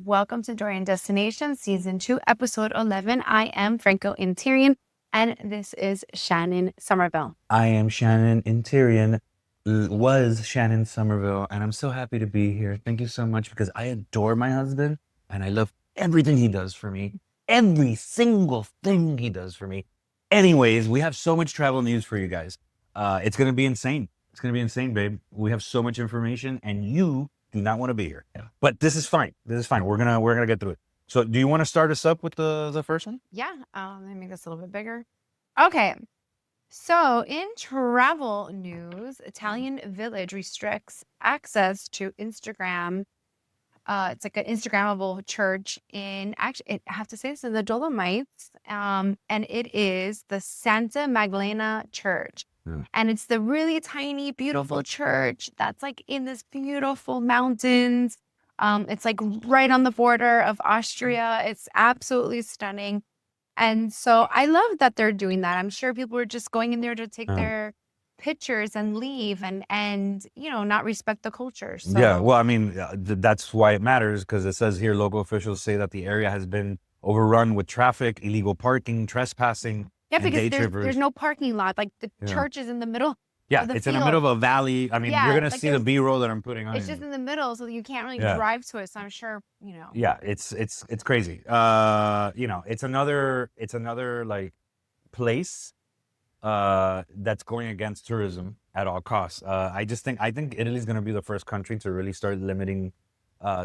Welcome to Dorian Destination Season 2, Episode 11. I am Franco Interian, and this is Shannon Somerville. I am Shannon Interian, was Shannon Somerville, and I'm so happy to be here. Thank you so much because I adore my husband, and I love everything he does for me. Every single thing he does for me. Anyways, we have so much travel news for you guys. It's going to be insane. It's going to be insane, babe. We have so much information, and you do not want to be here. Yeah. But this is fine. This is fine. We're gonna get through it. So do you want to start us up with the first one? Yeah, let me make this a little bit bigger. Okay, so in travel news, Italian village restricts access to Instagram. It's like an Instagrammable church in, actually, I have to say this, in the Dolomites, and it is the Santa Magdalena Church. And it's the really tiny, beautiful church that's like in this beautiful mountains. It's like right on the border of Austria. It's absolutely stunning. And so I love that they're doing that. I'm sure people are just going in there to take their pictures and leave and not respect the culture. So. Yeah, well, I mean, that's why it matters, because it says here local officials say that the area has been overrun with traffic, illegal parking, trespassing. Yeah, because there's no parking lot. Like the church is in the middle. Yeah, it's in the middle of a valley. I mean, you're going to see the B-roll that I'm putting on. It's just in the middle, so you can't really drive to it. So I'm sure, Yeah, it's crazy. It's another like place that's going against tourism at all costs. I think Italy's going to be the first country to really start limiting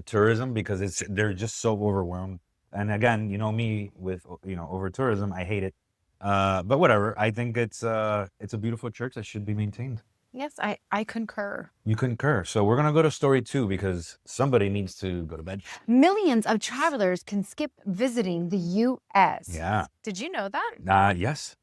tourism, because they're just so overwhelmed. And again, me with over tourism, I hate it. But whatever. I think it's a beautiful church that should be maintained. Yes, I concur. You concur. So we're gonna go to story 2 because somebody needs to go to bed. Millions of travelers can skip visiting the U.S. Yeah. Did you know that? Yes.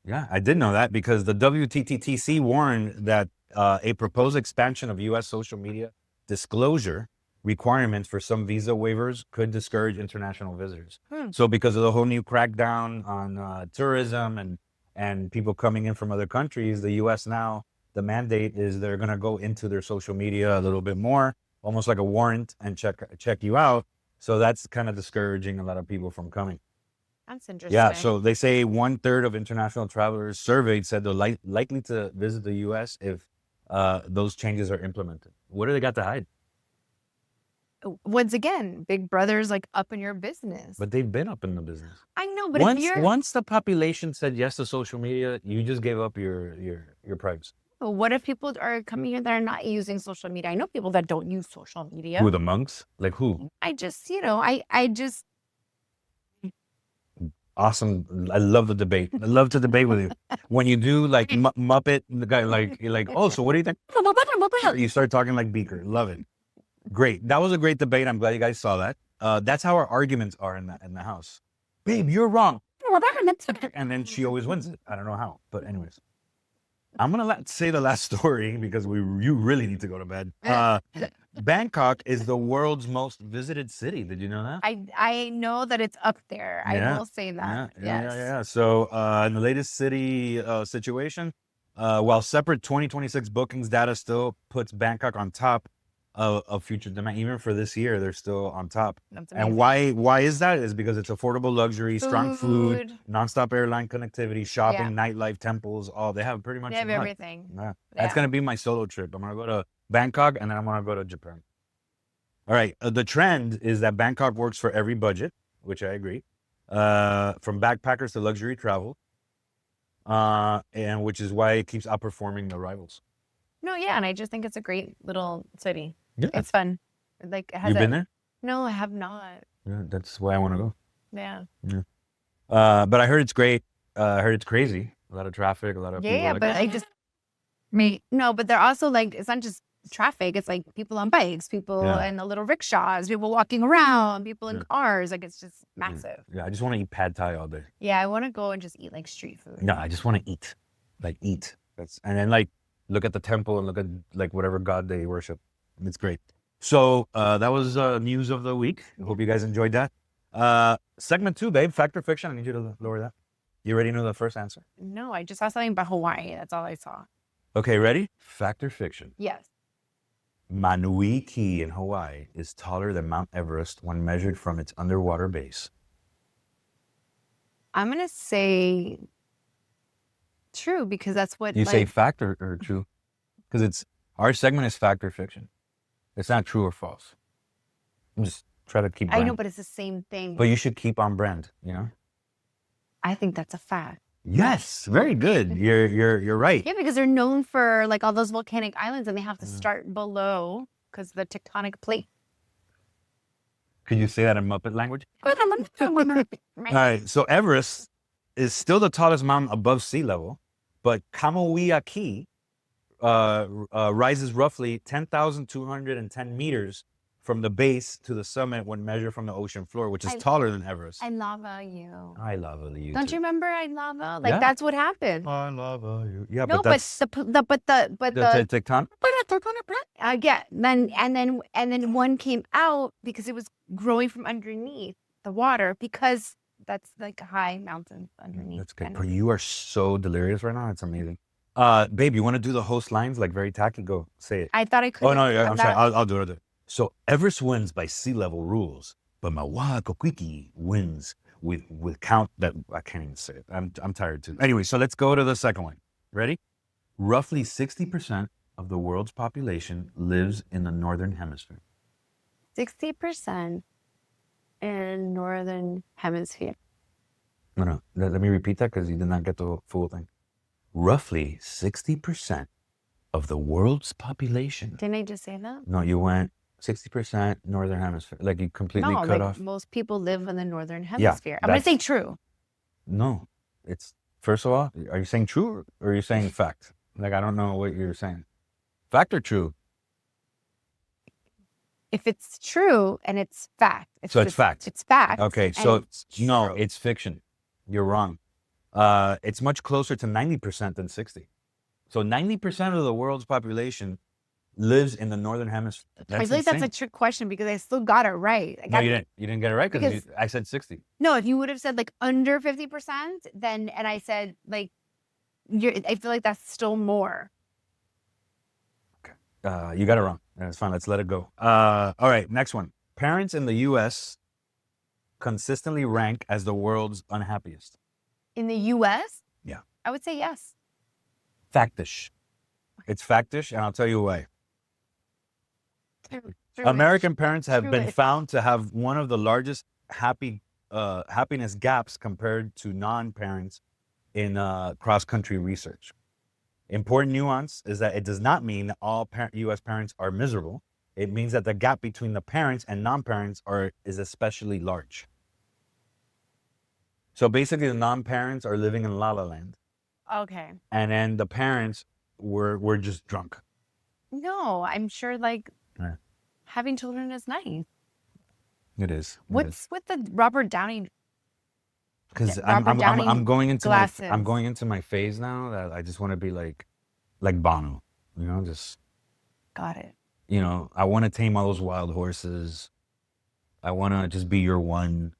Yeah, I did know that because the WTTC warned that a proposed expansion of U.S. social media disclosure requirements for some visa waivers could discourage international visitors. So because of the whole new crackdown on tourism and people coming in from other countries, the U.S. now, the mandate is they're going to go into their social media a little bit more, almost like a warrant, and check you out. So that's kind of discouraging a lot of people from coming. That's interesting. Yeah, so they say 1/3 of international travelers surveyed said they're likely to visit the U.S. if those changes are implemented. What do they got to hide? Once again, Big Brother's like up in your business. But they've been up in the business. I know, but once the population said yes to social media, you just gave up your privacy. What if people are coming here that are not using social media? I know people that don't use social media. Who, the monks? Like who? I just, I just. Awesome. I love the debate. I love to debate with you. When you do like Muppet, the guy you're like, oh, so what do you think? You start talking like Beaker. Love it. Great. That was a great debate. I'm glad you guys saw that. That's how our arguments are in the house. Babe, you're wrong. And then she always wins it. I don't know how, but anyways. I'm going to say the last story because you really need to go to bed. Bangkok is the world's most visited city. Did you know that? I know that it's up there. Yeah. I will say that. Yeah. So in the latest city situation, while separate 2026 bookings data still puts Bangkok on top of future demand, even for this year, they're still on top. That's amazing. And why is that? Is because it's affordable luxury, strong food, nonstop airline connectivity, shopping, nightlife, temples. They have pretty much. They have everything. Yeah. That's gonna be my solo trip. I'm gonna go to Bangkok and then I'm gonna go to Japan. All right. The trend is that Bangkok works for every budget, which I agree. From backpackers to luxury travel, and which is why it keeps outperforming the rivals. No, yeah, and I just think it's a great little city. Yeah. It's fun. Like, You've been there? No, I have not. Yeah, that's why I want to go. Yeah. But I heard it's great. I heard it's crazy. A lot of traffic, a lot of people. Yeah, but but they're also like, it's not just traffic. It's like people on bikes, people in the little rickshaws, people walking around, people in cars. Like, it's just massive. Yeah, I just want to eat pad thai all day. Yeah, I want to go and just eat like street food. No, I just want to eat. Like eat. And then like look at the temple and look at like whatever god they worship. It's great. So that was news of the week. I hope you guys enjoyed that. Segment 2, babe, fact or fiction. I need you to lower that. You already know the first answer? No, I just saw something about Hawaii. That's all I saw. Okay, ready? Fact or fiction? Yes. Maui Key in Hawaii is taller than Mount Everest when measured from its underwater base. I'm gonna say true because that's what You say fact or true? Because our segment is fact or fiction. It's not true or false. I'm just try to keep brand. I know, but it's the same thing. But you should keep on brand, you know? I think that's a fact. Yes, very good. You're right. Yeah, because they're known for like all those volcanic islands and they have to start below because the tectonic plate. Could you say that in Muppet language? All right. So Everest is still the tallest mountain above sea level, but Kamoia Key rises roughly 10,210 meters from the base to the summit when measured from the ocean floor, which is taller than Everest. I lava you. I lava you. Don't too. you remember I lava? Like that's what happened. I lava you. Yeah, No, but that's the tectonic. yeah. Then one came out because it was growing from underneath the water because that's like a high mountain underneath. That's good. kind But of. you are so delirious right now. It's amazing. Babe, you want to do the host lines like very tacky? Go say it. I thought I could. Oh no, yeah, I'm sorry. I'll do it. So Everest wins by sea level rules, but Mawakokiki wins with count that I can't even say it. I'm tired too. Anyway, so let's go to the second one. Ready? Roughly 60% of the world's population lives in the northern hemisphere. 60% in northern hemisphere. No. Let me repeat that because you did not get the full thing. Roughly 60% of the world's population. Didn't I just say that? No, you went 60% northern hemisphere. Like you completely cut off. Most people live in the northern hemisphere. I'm that's- gonna say true. No, it's first of all, are you saying true or are you saying fact? Like I don't know what you're saying. Fact or true? If it's true and it's fact. So it's fact. It's fact. Okay, and so it's no, true. it's fiction. You're wrong. It's much closer to 90% than 60. So 90% of the world's population lives in the northern hemisphere. I feel like that's a trick question because I still got it right. No, you didn't. You didn't get it right because I said 60. No, if you would have said like under 50%, then and I said like I feel like that's still more. You got it wrong. That's fine. Let's let it go. All right, next one. Parents in the U.S. consistently rank as the world's unhappiest. In the U.S.? Yeah. I would say yes. Factish. It's factish, and I'll tell you why. True. American parents have been True-ish. found to have one of the largest happiness gaps compared to non-parents in cross-country research. Important nuance is that it does not mean that all U.S. parents are miserable. It means that the gap between the parents and non-parents is especially large. So basically, the non-parents are living in La La Land, Okay. and then the parents were just drunk. No, I'm sure like Yeah. having children is nice. It is. What's with the Robert Downey? Because Robert Downey I'm going into glasses? I'm going into my phase now that I just want to be like Bono, you know, just Got it. you know, I want to tame all those wild horses. I want to just be your one.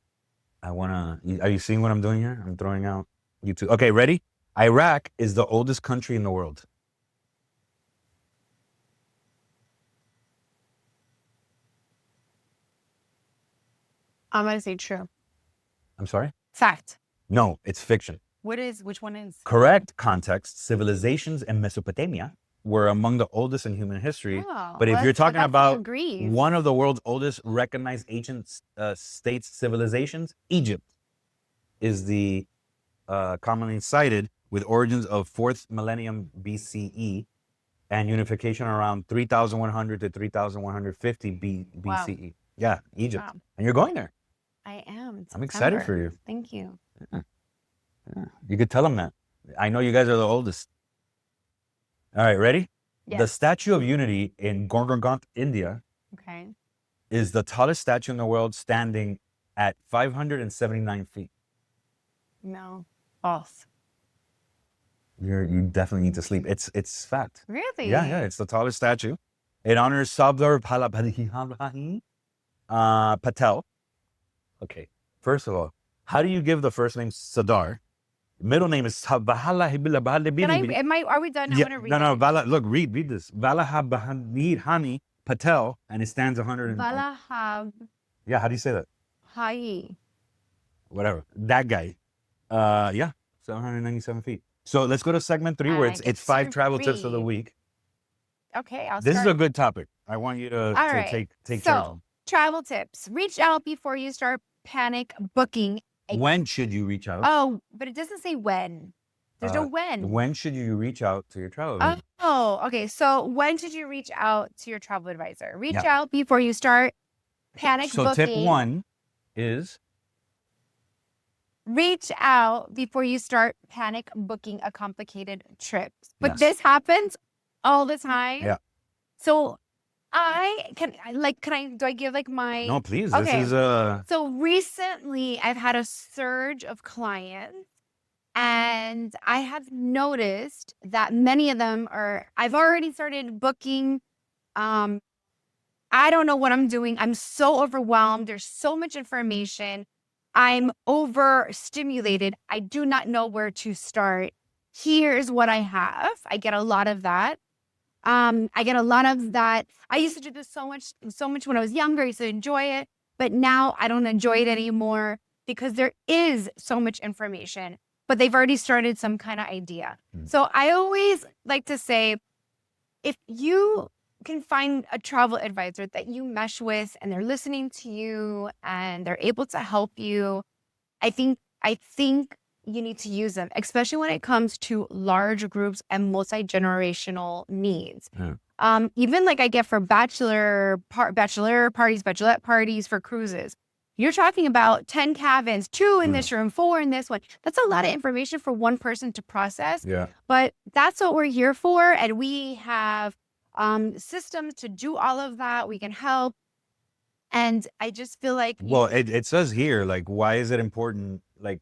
Are you seeing what I'm doing here? I'm throwing out YouTube. Okay, ready? Iraq is the oldest country in the world. I'm gonna say true. I'm sorry? Fact. No, it's fiction. Which one is? Correct context, civilizations in Mesopotamia were among the oldest in human history. Oh, But if well, you're talking that's about Greece. one of the world's oldest recognized ancient states civilizations, Egypt is the commonly cited with origins of 4th millennium BCE and unification around 3,100 to 3,150 BCE. Yeah, Egypt. Wow. And you're going there. I am. It's I'm excited September. for you. Thank you. Yeah. You could tell them that. I know you guys are the oldest. All right, ready? Yes. The Statue of Unity in Gorgongant, India, Okay. is the tallest statue in the world, standing at 579 feet. No. False. You definitely need to sleep. It's fact. Really? Yeah. It's the tallest statue. It honors Sardar Patel. Okay. First of all, how do you give the first name Sardar? Middle name is Sabahala Are we done? I want to read No, Vala, look, read this. Valahabhanidhani Patel, and it stands 100 and, Valahab yeah, how do you say that? Hai. Whatever. That guy. Yeah, 797 feet. So let's go to segment 3 where I get it's 5 to travel tips of the read. week. Okay, I'll This is a start. good topic. I want you to All right. take charge. So, travel tips. Reach out before you start panic booking. When should you reach out? Oh, but it doesn't say when. There's no when. When should you reach out to your travel advisor? Oh, okay. So when should you reach out to your travel advisor? Reach Yeah. out before you start panic So booking. tip 1 is Reach out before you start panic booking a complicated trip. But Yes. this happens all the time. Yeah. So can I give like my no, please. Okay. This is So recently I've had a surge of clients and I have noticed that many of them I've already started booking. I don't know what I'm doing. I'm so overwhelmed. There's so much information. I'm overstimulated. I do not know where to start. Here's what I have. I get a lot of that. I get a lot of that. I used to do this so much when I was younger. I used to enjoy it, but now I don't enjoy it anymore because there is so much information, but they've already started some kind of idea. So I always like to say, if you can find a travel advisor that you mesh with and they're listening to you and they're able to help you, I think you need to use them, especially when it comes to large groups and multi-generational needs. Yeah. Even like I get for bachelor parties, bachelorette parties for cruises. You're talking about 10 cabins, 2 in this room, 4 in this one. That's a lot of information for one person to process. Yeah. But that's what we're here for. And we have systems to do all of that. We can help. And I just feel like Well, it says here, like, why is it important? Like,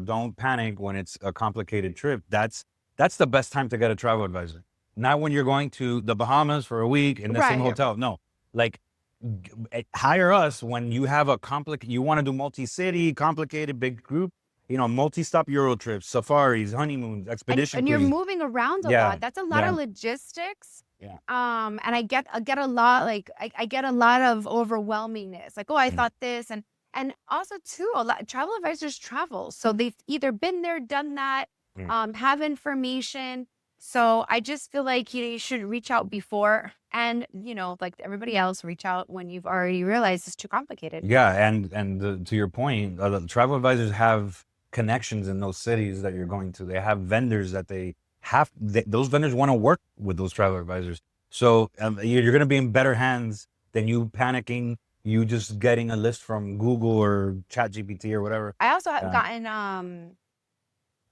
don't panic when it's a complicated trip. That's the best time to get a travel advisor. Not when you're going to the Bahamas for a week in the same Right. hotel. No, like, hire us when you have you want to do multi-city, complicated, big group, multi-stop Euro trips, safaris, honeymoons, expedition and you're cruises. moving around a Yeah. lot. That's a lot Yeah. of logistics. Yeah. And I get a lot, like I get a lot of overwhelmingness. Like, oh, I thought this, and also too, a lot travel advisors travel, so they've either been there, done that, have information. So I just feel like you should reach out before, and like everybody else, reach out when you've already realized it's too complicated. Yeah, and to your point, the travel advisors have connections in those cities that you're going to. They have vendors that those vendors want to work with those travel advisors. So you're going to be in better hands than you panicking, you just getting a list from Google or ChatGPT or whatever. I also have gotten,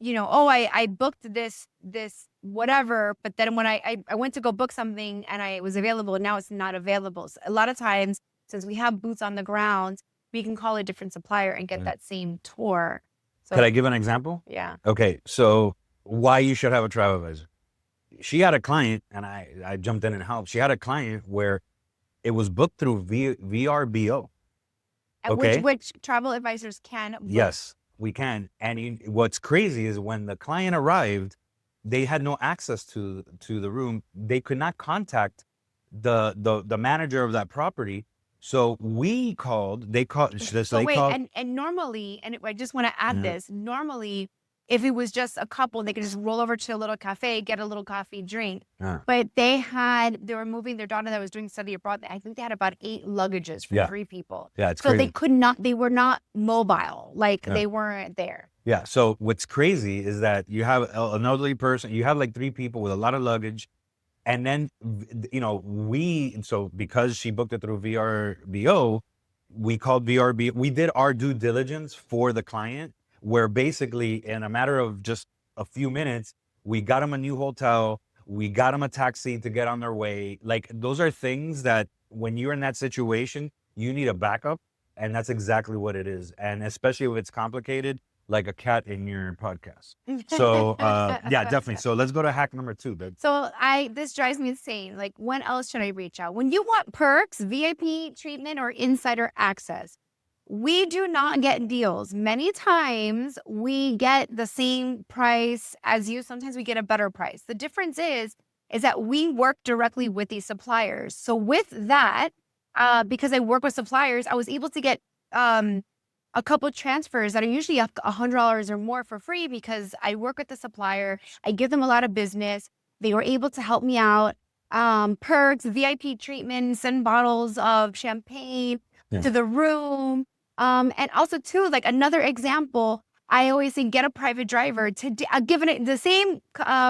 I booked this whatever, but then when I went to go book something and it was available, and now it's not available. So a lot of times, since we have boots on the ground, we can call a different supplier and get that same tour. So, Could I give an example? Yeah. Okay, so why you should have a travel advisor. She had a client, and I jumped in and helped. She had a client where it was booked through VRBO. And Okay. which travel advisors can book. Yes, we can. And what's crazy is when the client arrived, they had no access to the room. They could not contact the manager of that property. So we called. They called. And normally, and I just want to add this. Normally, if it was just a couple, they could just roll over to a little cafe, get a little coffee, drink. But they were moving their daughter that was doing study abroad. I think they had about 8 luggages for 3 people. Yeah, it's so crazy. they were not mobile. Like they weren't there. Yeah. So what's crazy is that you have an elderly person, you have like 3 people with a lot of luggage. And then, so because she booked it through VRBO, we called VRBO. We did our due diligence for the client, where basically in a matter of just a few minutes, we got them a new hotel. We got them a taxi to get on their way. Like, those are things that when you're in that situation, you need a backup. And that's exactly what it is. And especially if it's complicated, like a cat in your podcast. So yeah, definitely. So let's go to hack number 2, babe. So this drives me insane. Like, when else should I reach out? When you want perks, VIP treatment, or insider access, we do not get deals. Many times we get the same price as you. Sometimes we get a better price. The difference is is that we work directly with these suppliers. So with that, because I work with suppliers, I was able to get a couple transfers that are usually $100 or more for free because I work with the supplier. I give them a lot of business. They were able to help me out. Perks, VIP treatment, send bottles of champagne to the room. And also too, like another example, I always say get a private driver. Given it the same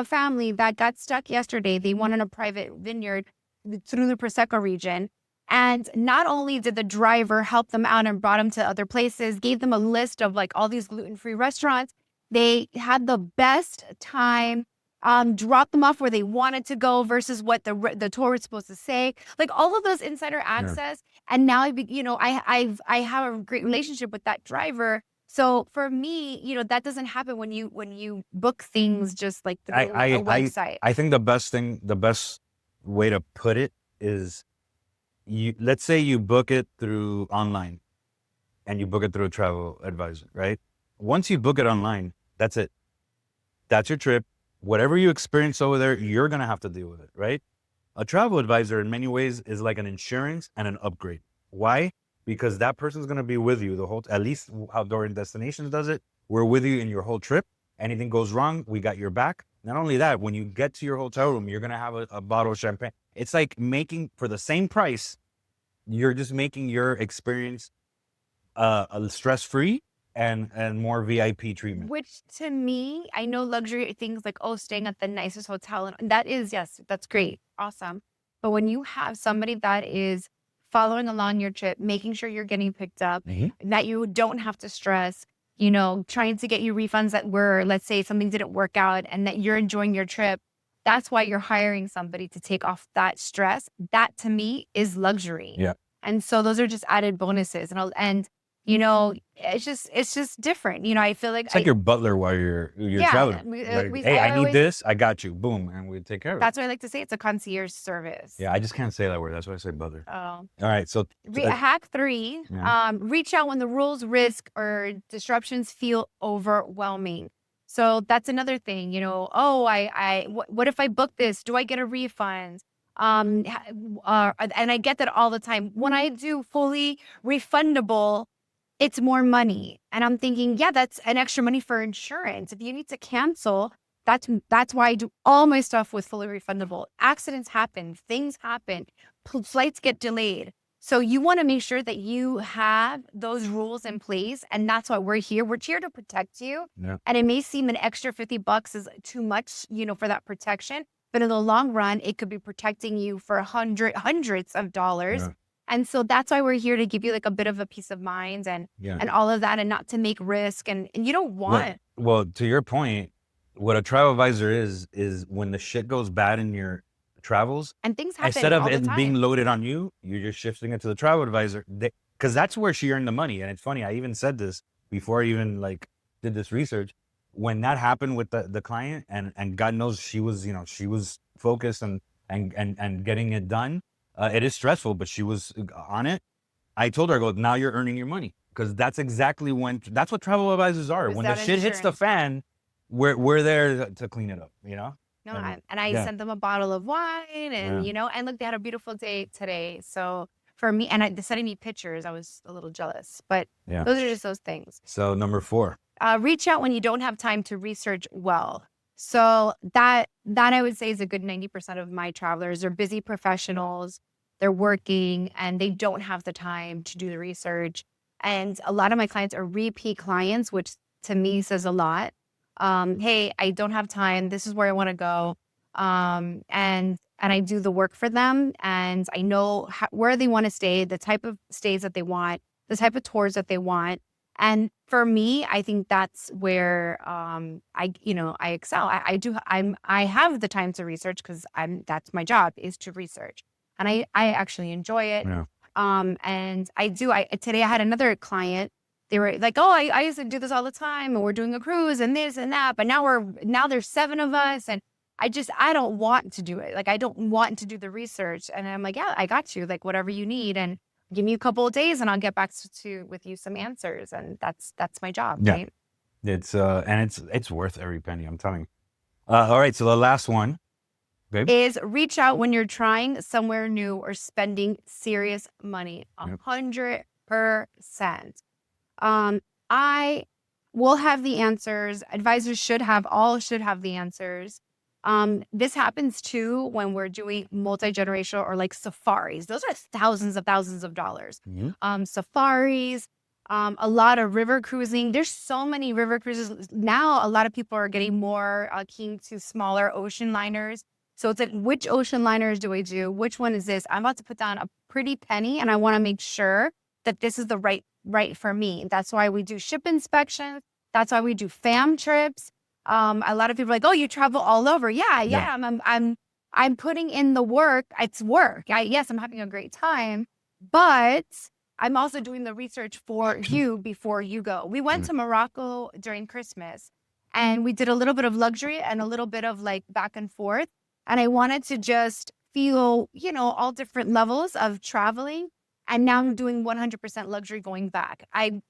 family that got stuck yesterday, they wanted a private vineyard through the Prosecco region. And not only did the driver help them out and brought them to other places, gave them a list of like all these gluten-free restaurants, they had the best time, dropped them off where they wanted to go versus what the tour was supposed to say. Like all of those insider access. And now, I have a great relationship with that driver. So for me, that doesn't happen when you book things just like through a website. I think the best way to put it is, let's say you book it through online and you book it through a travel advisor, right? Once you book it online, that's it. That's your trip. Whatever you experience over there, you're going to have to deal with it, right? A travel advisor in many ways is like an insurance and an upgrade. Why? Because that person's going to be with you the whole, at least how Dorian Destinations does it. We're with you in your whole trip. Anything goes wrong, we got your back. Not only that, when you get to your hotel room, you're going to have a bottle of champagne. It's like making, for the same price, you're just making your experience stress-free and more VIP treatment. Which to me, I know luxury things like, staying at the nicest hotel. And that is, yes, that's great. Awesome. But when you have somebody that is following along your trip, making sure you're getting picked up, that you don't have to stress, trying to get you refunds that were, let's say something didn't work out and that you're enjoying your trip. That's why you're hiring somebody to take off that stress. That to me is luxury. Yeah. And so those are just added bonuses. And it's just different. I feel like it's like your butler while you're traveling. Hey, I need this. I got you. Boom. And we take care of it. That's what I like to say. It's a concierge service. Yeah. I just can't say that word. That's why I say butler. Oh. All right. So hack 3, reach out when the rules, risk, or disruptions feel overwhelming. So that's another thing, what if I book this? Do I get a refund? And I get that all the time. When I do fully refundable, it's more money. And I'm thinking, yeah, that's an extra money for insurance. If you need to cancel, that's why I do all my stuff with fully refundable. Accidents happen, things happen, flights get delayed. So you want to make sure that you have those rules in place. And that's why we're here. We're here to protect you. Yeah. And it may seem an extra $50 is too much, for that protection. But in the long run, it could be protecting you for hundreds of dollars. Yeah. And so that's why we're here, to give you like a bit of a peace of mind and all of that, and not to make risk. And you don't want. Well, to your point, what a travel advisor is when the shit goes bad in your travels, and things happen, instead of it being loaded on you, you're just shifting it to the travel advisor, because that's where she earned the money. And it's funny, I even said this before I even did this research. When that happened with the client, and God knows she was focused and getting it done. It is stressful, but she was on it. I told her, I go, now you're earning your money, because that's exactly that's what travel advisors are. When the shit hits the fan, we're there to clean it up, No, I sent them a bottle of wine, and and look, they had a beautiful day today. So for me, and they're sending me pictures, I was a little jealous, but those are just those things. So number 4. Reach out when you don't have time to research well. So that I would say is a good 90% of my travelers are busy professionals. They're working and they don't have the time to do the research. And a lot of my clients are repeat clients, which to me says a lot. Hey, I don't have time. This is where I want to go. And I do the work for them, and I know where they want to stay, the type of stays that they want, the type of tours that they want. And for me, I think that's where I excel. I have the time to research, because that's my job, is to research, and I actually enjoy it. Yeah. And I do. Today I had another client. They were like, "Oh, I used to do this all the time, and we're doing a cruise and this and that, but now there's 7 of us, and I don't want to do it. Like, I don't want to do the research." And I'm like, "Yeah, I got you. Like, whatever you need, and give me a couple of days and I'll get back with you some answers." And that's my job, right? It's and it's worth every penny, I'm telling you. All right, so the last one, Babe? is reach out when you're trying somewhere new or spending serious money. Yep. 100%. I will have the answers. Advisors all should have the answers. This happens too when we're doing multi-generational or like safaris. Those are thousands of dollars. Safaris, a lot of river cruising. There's so many river cruises. Now a lot of people are getting more keen to smaller ocean liners. So it's like, which ocean liners do I do? Which one is this? I'm about to put down a pretty penny and I want to make sure that this is the right for me. That's why we do ship inspections. That's why we do fam trips. A lot of people are like, oh, you travel all over. Yeah. I'm putting in the work. It's work. Yes, I'm having a great time, but I'm also doing the research for you before you go. We went to Morocco during Christmas and we did a little bit of luxury and a little bit of like back and forth. And I wanted to just feel, all different levels of traveling. And now I'm doing 100% luxury going back. I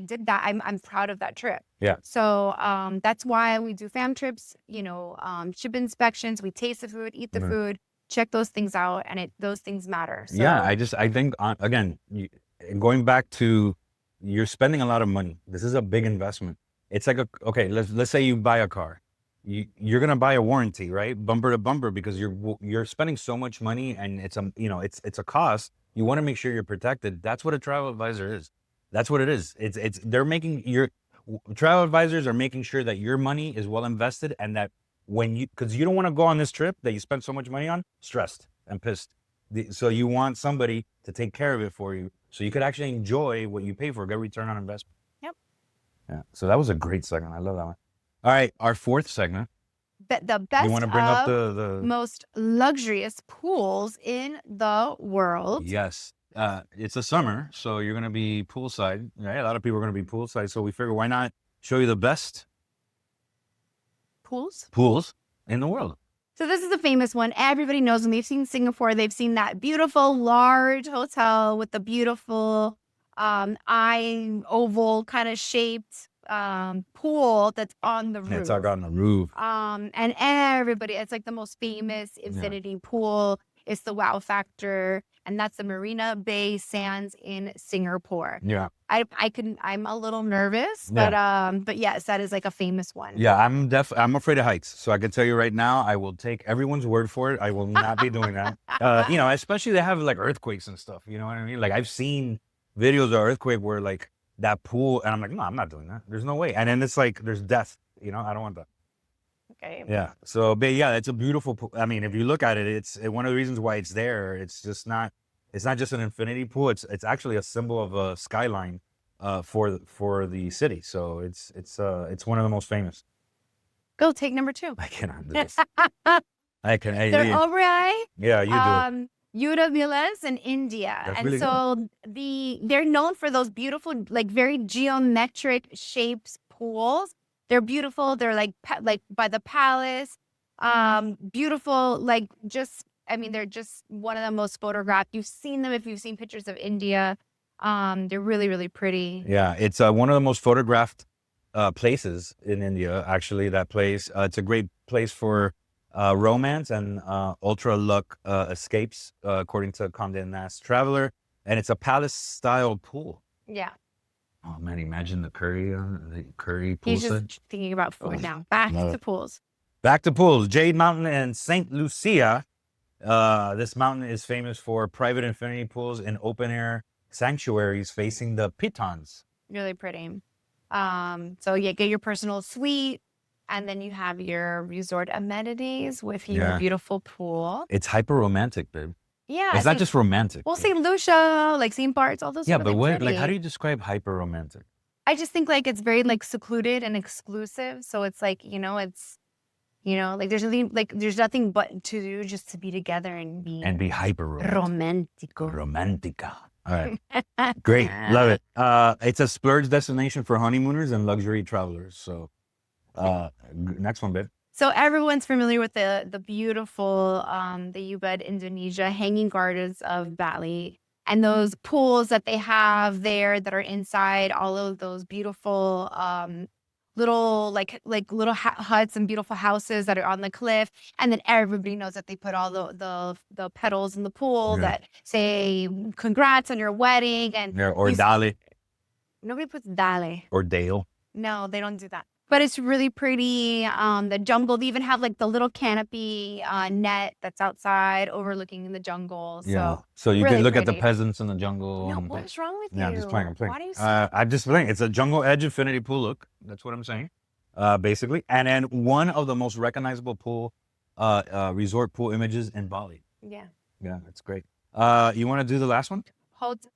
did that. I'm proud of that trip. Yeah. So that's why we do fam trips, ship inspections. We taste the food, eat the food, check those things out, and those things matter. So, Yeah, I think again, going back to you're spending a lot of money. This is a big investment. It's like let's say you buy a car. You're gonna buy a warranty, right? Bumper to bumper, because you're spending so much money and it's a cost. You want to make sure you're protected. That's what a travel advisor is. That's what it is. Travel advisors are making sure that your money is well invested and that because you don't want to go on this trip that you spend so much money on stressed and pissed. So you want somebody to take care of it for you so you could actually enjoy what you pay for, get return on investment. Yep. Yeah. So that was a great segment. I love that one. All right. Our fourth segment. The best You want to bring up the most luxurious pools in the world. Yes. It's the summer, so you're going to be poolside. Right? A lot of people are going to be poolside. So we figure, why not show you the best pools in the world? So this is a famous one. Everybody knows when they've seen Singapore, they've seen that beautiful large hotel with the beautiful oval kind of shaped pool that's on the roof. It's all on the roof. And everybody, it's like the most famous infinity pool. It's the wow factor, and that's the Marina Bay Sands in Singapore. Yeah. I'm a little nervous, but yes, that is like a famous one. Yeah, I'm afraid of heights. So I can tell you right now, I will take everyone's word for it. I will not be doing that. Especially they have like earthquakes and stuff. You know what I mean? Like I've seen videos of earthquake where like that pool, and I'm like, no, I'm not doing that. There's no way. And then it's like there's death. I don't want that. Okay. Yeah. So, but yeah, it's a beautiful pool. I mean, if you look at it, it's one of the reasons why it's there. It's not just an infinity pool. It's actually a symbol of a skyline for the city. So it's one of the most famous. Go take number 2. I cannot do this. They're Oberoi. Yeah, you do. Udavillage in India. That's and really so they're known for those beautiful, like very geometric shapes pools. They're beautiful. They're like by the palace. Beautiful, they're just one of the most photographed. You've seen them if you've seen pictures of India. They're really, really pretty. Yeah, it's one of the most photographed places in India, actually, that place. It's a great place for romance and ultra luck escapes, according to Condé Nast Traveler. And it's a palace-style pool. Yeah. Oh, man, imagine the curry pool. He's just thinking about food now. Back to pools. Back to pools. Jade Mountain in St. Lucia. This mountain is famous for private infinity pools in open-air sanctuaries facing the pitons. Really pretty. So yeah, get your personal suite, and then you have your resort amenities with your beautiful pool. It's hyper romantic, babe. Yeah, it's not just romantic. Well, St. Lucia, like St. Bart's, all those. Yeah, really but what? pretty. Like, how do you describe hyper romantic? I just think like it's very like secluded and exclusive. So it's like it's like there's nothing but to do just to be together and be hyper romantic. Romantica. All right. Great. Love it. It's a splurge destination for honeymooners and luxury travelers. So next one, babe. So everyone's familiar with the beautiful the Ubud, Indonesia hanging gardens of Bali, and those pools that they have there that are inside all of those beautiful little little huts and beautiful houses that are on the cliff, and then everybody knows that they put all the petals in the pool Yeah. that say congrats on your wedding, and Yeah. Or Dali nobody puts dale. or Dale. No, they don't do that. But it's really pretty. The jungle, they even have like the little canopy net that's outside overlooking the jungle. Yeah. So So you really can look at the pretty. peasants in the jungle. No, and- what's wrong with Yeah, you? I'm just playing. I'm playing. Why do you I'm just playing. It's a jungle edge infinity pool look. That's what I'm saying. Basically, and then one of the most recognizable pool, resort pool images in Bali. Yeah. Yeah, that's great. You want to do the last one?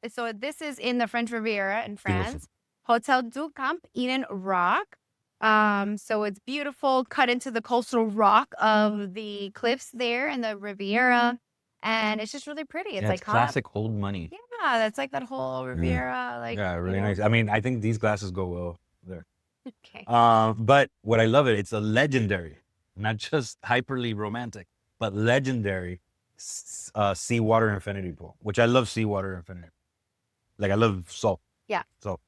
So this is in the French Riviera in Beautiful. France. Hotel du Camp Eden Rock. So it's beautiful, cut into the coastal rock of the cliffs there in the Riviera. And it's just really pretty. It's Yeah, like it's classic old money. Yeah, that's like that whole Riviera. Like Yeah, really you know. nice. I mean, I think these glasses go well there. Okay. But what I love it's a legendary, not just hyperly romantic, but legendary seawater infinity pool, which I love seawater infinity. Like I love salt. Yeah. So,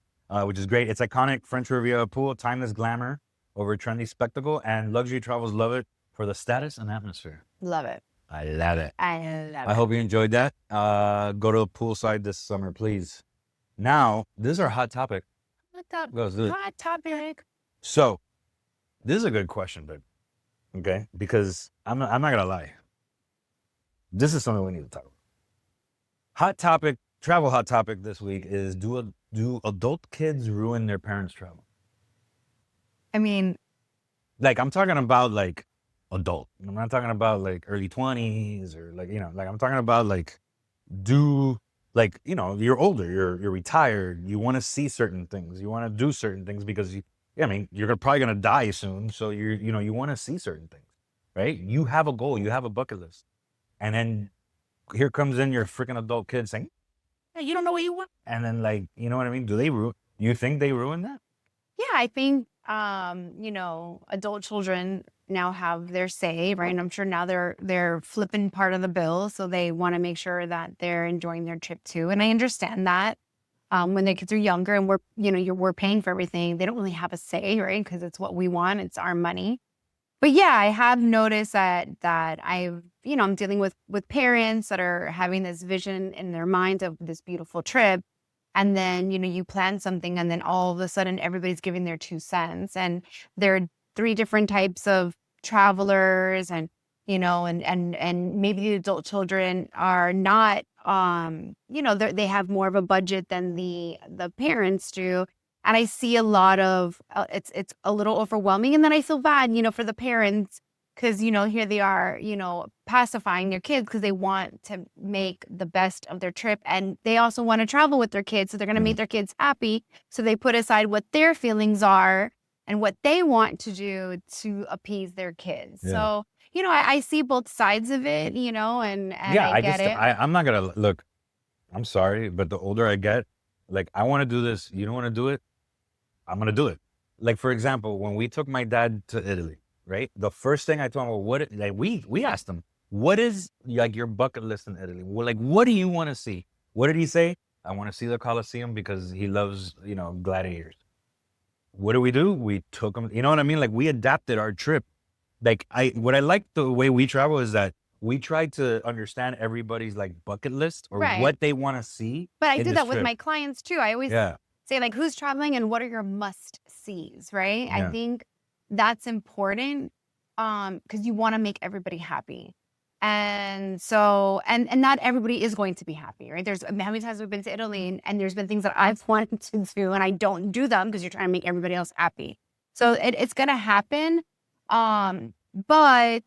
which is great. It's iconic French Riviera pool, timeless glamour over trendy spectacle, and luxury travels love it for the status and atmosphere. Love it. I love it. I love I it. hope you enjoyed that. Go to the poolside this summer, please. Now, this is our hot topic. Let's do it. Hot topic. So, this is a good question, babe. Okay, because I'm not gonna lie. This is something we need to talk about. Hot topic, travel hot topic this week is do adult kids ruin their parents' travel? I mean, Like I'm talking about like adult. I'm not talking about like early 20s or like like I'm talking about like you're older, you're retired, you want to see certain things, you want to do certain things because you're probably gonna die soon, so you want to see certain things, right? You have a goal, you have a bucket list, and then here comes in your freaking adult kid saying, "Hey, you don't know what you want," and then like you know what I mean? You think they ruin that? yeah, I think adult children now have their say, right? And I'm sure now they're flipping part of the bill, so they want to make sure that they're enjoying their trip too. And I understand that when their kids are younger and we're paying for everything, they don't really have a say, right? Because it's what we want, it's our money. But yeah, I have noticed that I'm dealing with parents that are having this vision in their mind of this beautiful trip. And then, you plan something and then all of a sudden everybody's giving their 2 cents. And there are 3 different types of travelers and maybe the adult children are not, they have more of a budget than the parents do. And I see a lot of, it's a little overwhelming. And then I feel bad, for the parents because, here they are, pacifying their kids because they want to make the best of their trip. And they also want to travel with their kids. So they're going to make their kids happy. So they put aside what their feelings are and what they want to do to appease their kids. Yeah. So, I see both sides of it, and I get it. I'm not gonna look. I'm sorry, but the older I get, like I want to do this. You don't want to do it. I'm gonna do it. Like for example, when we took my dad to Italy, right? The first thing I told him, we asked him, what is like your bucket list in Italy? Well, like, what do you want to see? What did he say? I want to see the Colosseum because he loves, gladiators. What do? We took him. You know what I mean? Like we adapted our trip. Like what I like the way we travel is that we try to understand everybody's like bucket list or Right. what they want to see. But I in do this that with trip. my clients too. I always Yeah. say like, who's traveling and what are your must sees, right? Yeah. I think that's important because you want to make everybody happy. And so, and not everybody is going to be happy, right? There's how many times we've been to Italy and there's been things that I've wanted to do and I don't do them because you're trying to make everybody else happy. So it's going to happen. But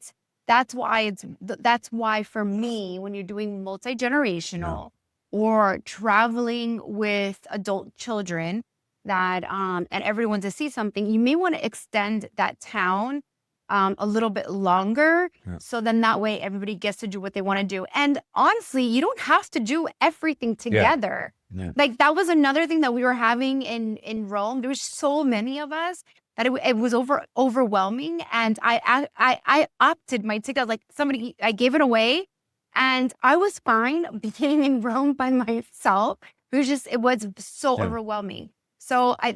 that's why for me, when you're doing multi-generational or traveling with adult children that and everyone to see something, you may want to extend that town a little bit longer. Yeah. So then that way everybody gets to do what they want to do. And honestly, you don't have to do everything together. Yeah. Like that was another thing that we were having in Rome. There was so many of us that it was overwhelming. And I opted my ticket, like I gave it away and I was fine being in Rome by myself. It was so Yeah. overwhelming. So I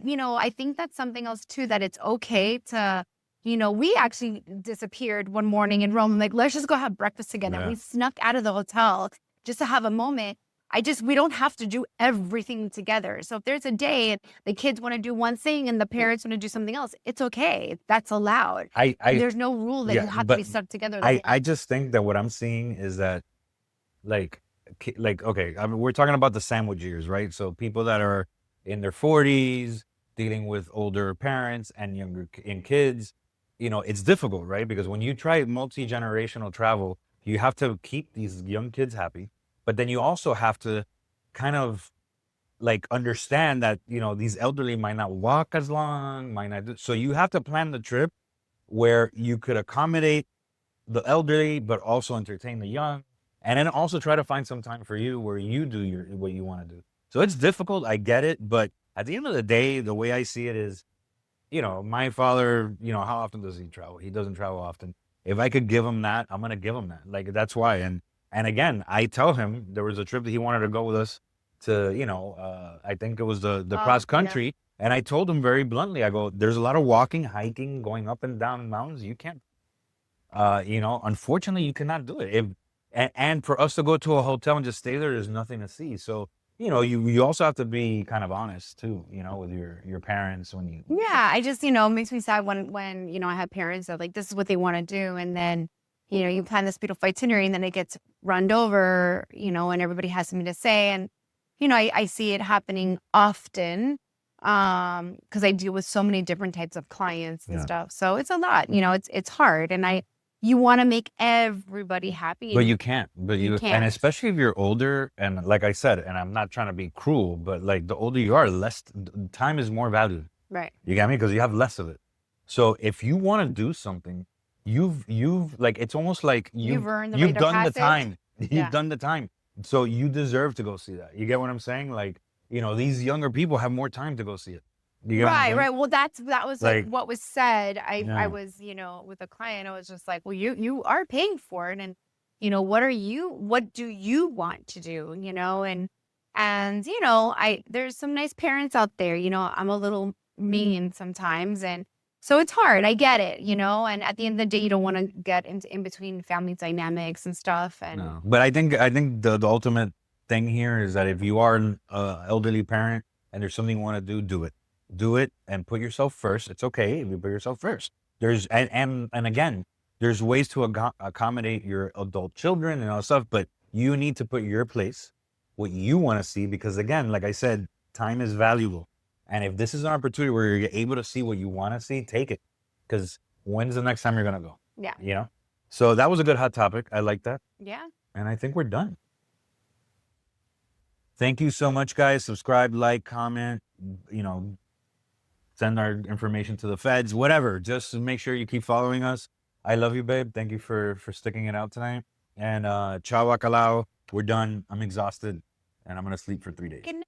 think that's something else too, that it's okay to, we actually disappeared one morning in Rome. Like, let's just go have breakfast together. Yeah. We snuck out of the hotel just to have a moment. We don't have to do everything together. So if there's a day and the kids want to do one thing and the parents want to do something else, it's okay. That's allowed. There's no rule that you have to be stuck together. I just think that what I'm seeing is that, like, okay, I mean, we're talking about the sandwich years, right? So people that are in their 40s dealing with older parents and younger kids, it's difficult, right? Because when you try multi-generational travel, you have to keep these young kids happy, but then you also have to kind of like understand that, these elderly might not walk as long, might not so you have to plan the trip where you could accommodate the elderly, but also entertain the young, and then also try to find some time for you where you do what you want to do. So it's difficult. I get it. But at the end of the day, the way I see it is, my father, how often does he travel? He doesn't travel often. If I could give him that, I'm going to give him that. Like, that's why. And again, I tell him there was a trip that he wanted to go with us to, I think it was the cross country. Yeah. And I told him very bluntly, I go, there's a lot of walking, hiking, going up and down mountains. You can't, unfortunately, you cannot do it. And for us to go to a hotel and just stay there, there's nothing to see. So, you also have to be kind of honest too, with your parents when you. Yeah, I just, it makes me sad when I have parents that, like, this is what they want to do, and then, you plan this beautiful itinerary and then it gets run over, and everybody has something to say. And, I see it happening often, because I deal with so many different types of clients and stuff. So it's a lot, it's hard. And you want to make everybody happy. But you can't. But you can't. And especially if you're older, and like I said, and I'm not trying to be cruel, but like the older you are, less time is more valued. Right. You get me? Because you have less of it. So if you want to do something, you've like, it's almost like you've done the time. You've done the time. So you deserve to go see that. You get what I'm saying? Like, these younger people have more time to go see it. Right. Well, that was like what was said. I was, with a client, I was just like, well, you are paying for it. And, what do you want to do? And, there's some nice parents out there, I'm a little mean sometimes. And so it's hard. I get it, and at the end of the day, you don't want to get into in between family dynamics and stuff. And no. But I think the ultimate thing here is that if you are an elderly parent and there's something you want to do it and put yourself first. It's okay if you put yourself first. There's and again, there's ways to accommodate your adult children and all stuff, but you need to put your place, what you want to see, because again, like I said, time is valuable. And if this is an opportunity where you're able to see what you want to see, take it. Because when's the next time you're gonna go? Yeah. So that was a good hot topic. I like that. Yeah. And I think we're done. Thank you so much, guys. Subscribe, like, comment, send our information to the feds, whatever. Just make sure you keep following us. I love you, babe. Thank you for sticking it out tonight. And ciao, Wakalao. We're done. I'm exhausted, and I'm going to sleep for 3 days. Good night.